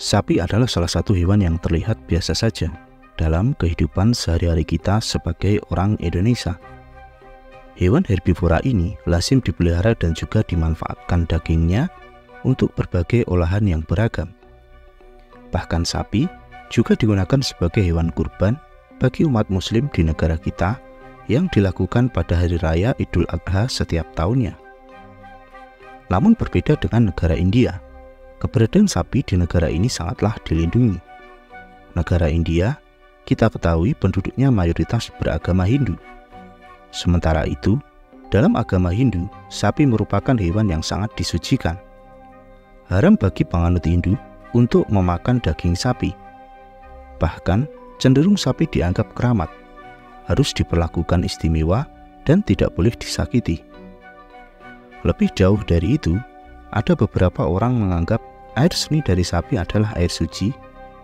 Sapi adalah salah satu hewan yang terlihat biasa saja dalam kehidupan sehari-hari kita sebagai orang Indonesia. Hewan herbivora ini lazim dipelihara dan juga dimanfaatkan dagingnya untuk berbagai olahan yang beragam. Bahkan sapi juga digunakan sebagai hewan kurban bagi umat muslim di negara kita yang dilakukan pada hari raya Idul Adha setiap tahunnya. Namun berbeda dengan negara India, keberadaan sapi di negara ini sangatlah dilindungi. Negara India, kita ketahui penduduknya mayoritas beragama Hindu. Sementara itu, dalam agama Hindu, sapi merupakan hewan yang sangat disucikan. Haram bagi penganut Hindu untuk memakan daging sapi. Bahkan, cenderung sapi dianggap keramat, harus diperlakukan istimewa dan tidak boleh disakiti. Lebih jauh dari itu, ada beberapa orang menganggap air seni dari sapi adalah air suci.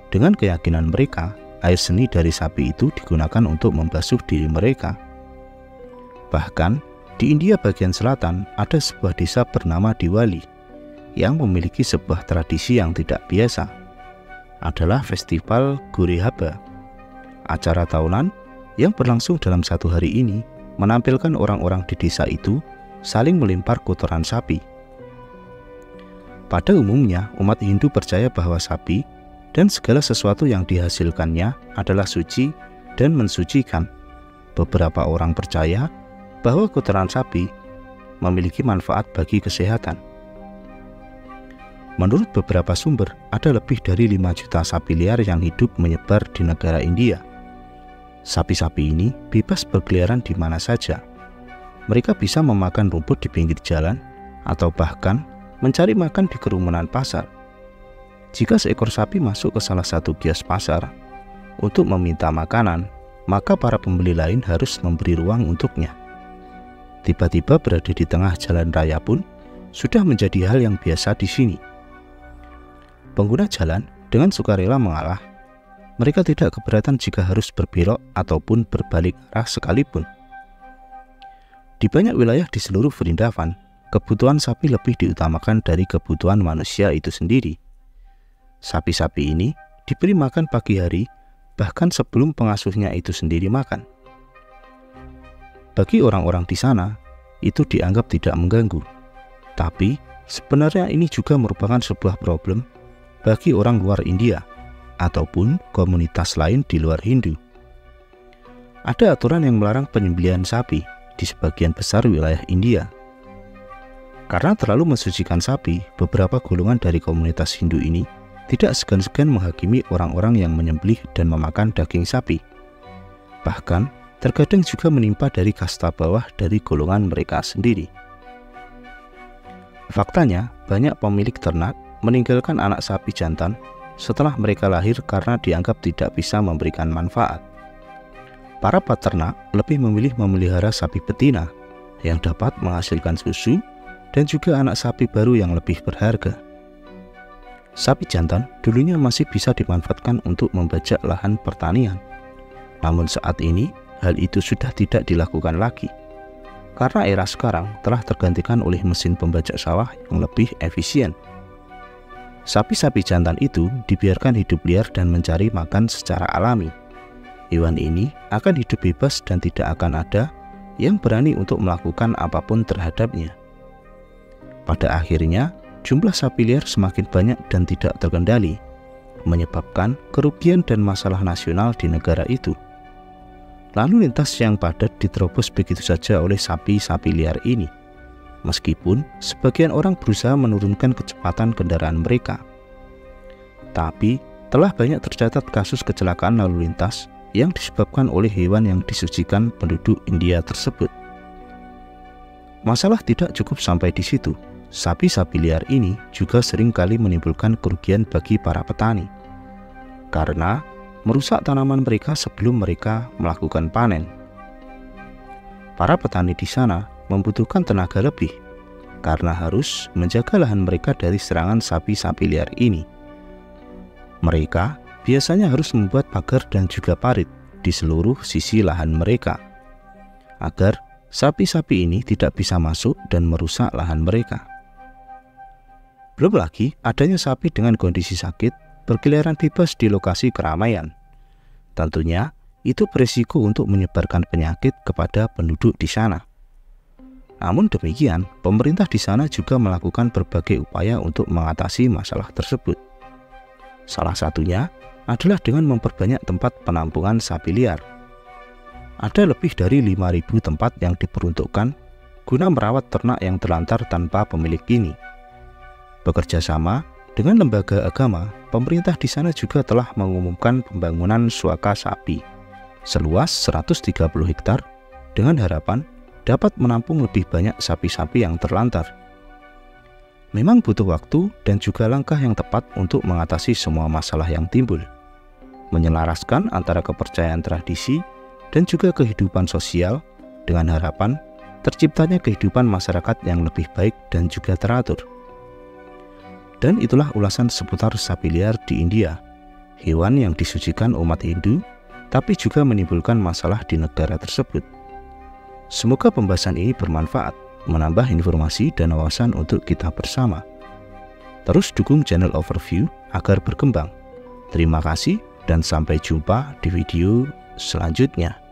Dengan keyakinan mereka, air seni dari sapi itu digunakan untuk membasuh diri mereka. Bahkan, di India bagian selatan ada sebuah desa bernama Diwali yang memiliki sebuah tradisi yang tidak biasa. Adalah festival Guri Haba. Acara tahunan yang berlangsung dalam satu hari ini menampilkan orang-orang di desa itu saling melempar kotoran sapi. Pada umumnya, umat Hindu percaya bahwa sapi dan segala sesuatu yang dihasilkannya adalah suci dan mensucikan. Beberapa orang percaya bahwa kotoran sapi memiliki manfaat bagi kesehatan. Menurut beberapa sumber, ada lebih dari 5 juta sapi liar yang hidup menyebar di negara India. Sapi-sapi ini bebas berkeliaran di mana saja. Mereka bisa memakan rumput di pinggir jalan atau bahkan mencari makan di kerumunan pasar. Jika seekor sapi masuk ke salah satu kios pasar untuk meminta makanan, maka para pembeli lain harus memberi ruang untuknya. Tiba-tiba berada di tengah jalan raya pun sudah menjadi hal yang biasa di sini. Pengguna jalan dengan sukarela mengalah. Mereka tidak keberatan jika harus berbelok ataupun berbalik arah sekalipun. Di banyak wilayah di seluruh Vrindavan, kebutuhan sapi lebih diutamakan dari kebutuhan manusia itu sendiri. Sapi-sapi ini diberi makan pagi hari, bahkan sebelum pengasuhnya itu sendiri makan. Bagi orang-orang di sana, itu dianggap tidak mengganggu. Tapi, sebenarnya ini juga merupakan sebuah problem bagi orang luar India ataupun komunitas lain di luar Hindu. Ada aturan yang melarang penyembelihan sapi di sebagian besar wilayah India. Karena terlalu mensucikan sapi, beberapa golongan dari komunitas Hindu ini tidak segan-segan menghakimi orang-orang yang menyembelih dan memakan daging sapi. Bahkan, terkadang juga menimpa dari kasta bawah dari golongan mereka sendiri. Faktanya, banyak pemilik ternak meninggalkan anak sapi jantan setelah mereka lahir karena dianggap tidak bisa memberikan manfaat. Para peternak lebih memilih memelihara sapi betina yang dapat menghasilkan susu dan juga anak sapi baru yang lebih berharga. Sapi jantan dulunya masih bisa dimanfaatkan untuk membajak lahan pertanian. Namun saat ini, hal itu sudah tidak dilakukan lagi. Karena era sekarang telah tergantikan oleh mesin pembajak sawah yang lebih efisien. Sapi-sapi jantan itu dibiarkan hidup liar dan mencari makan secara alami. Hewan ini akan hidup bebas dan tidak akan ada yang berani untuk melakukan apapun terhadapnya. Pada akhirnya, jumlah sapi liar semakin banyak dan tidak terkendali, menyebabkan kerugian dan masalah nasional di negara itu. Lalu lintas yang padat diterobos begitu saja oleh sapi-sapi liar ini, meskipun sebagian orang berusaha menurunkan kecepatan kendaraan mereka. Tapi, telah banyak tercatat kasus kecelakaan lalu lintas yang disebabkan oleh hewan yang disucikan penduduk India tersebut. Masalah tidak cukup sampai di situ. Sapi-sapi liar ini juga sering kali menimbulkan kerugian bagi para petani, karena merusak tanaman mereka sebelum mereka melakukan panen. Para petani di sana membutuhkan tenaga lebih, karena harus menjaga lahan mereka dari serangan sapi-sapi liar ini. Mereka biasanya harus membuat pagar dan juga parit di seluruh sisi lahan mereka, agar sapi-sapi ini tidak bisa masuk dan merusak lahan mereka. Belum lagi adanya sapi dengan kondisi sakit berkeliaran bebas di lokasi keramaian. Tentunya, itu berisiko untuk menyebarkan penyakit kepada penduduk di sana. Namun demikian, pemerintah di sana juga melakukan berbagai upaya untuk mengatasi masalah tersebut. Salah satunya adalah dengan memperbanyak tempat penampungan sapi liar. Ada lebih dari 5.000 tempat yang diperuntukkan guna merawat ternak yang terlantar tanpa pemilik ini. Bekerja sama dengan lembaga agama, pemerintah di sana juga telah mengumumkan pembangunan suaka sapi seluas 130 hektar dengan harapan dapat menampung lebih banyak sapi-sapi yang terlantar. Memang butuh waktu dan juga langkah yang tepat untuk mengatasi semua masalah yang timbul, menyelaraskan antara kepercayaan tradisi dan juga kehidupan sosial dengan harapan terciptanya kehidupan masyarakat yang lebih baik dan juga teratur. Dan itulah ulasan seputar sapi liar di India, hewan yang disucikan umat Hindu, tapi juga menimbulkan masalah di negara tersebut. Semoga pembahasan ini bermanfaat, menambah informasi dan wawasan untuk kita bersama. Terus dukung channel Overview agar berkembang. Terima kasih dan sampai jumpa di video selanjutnya.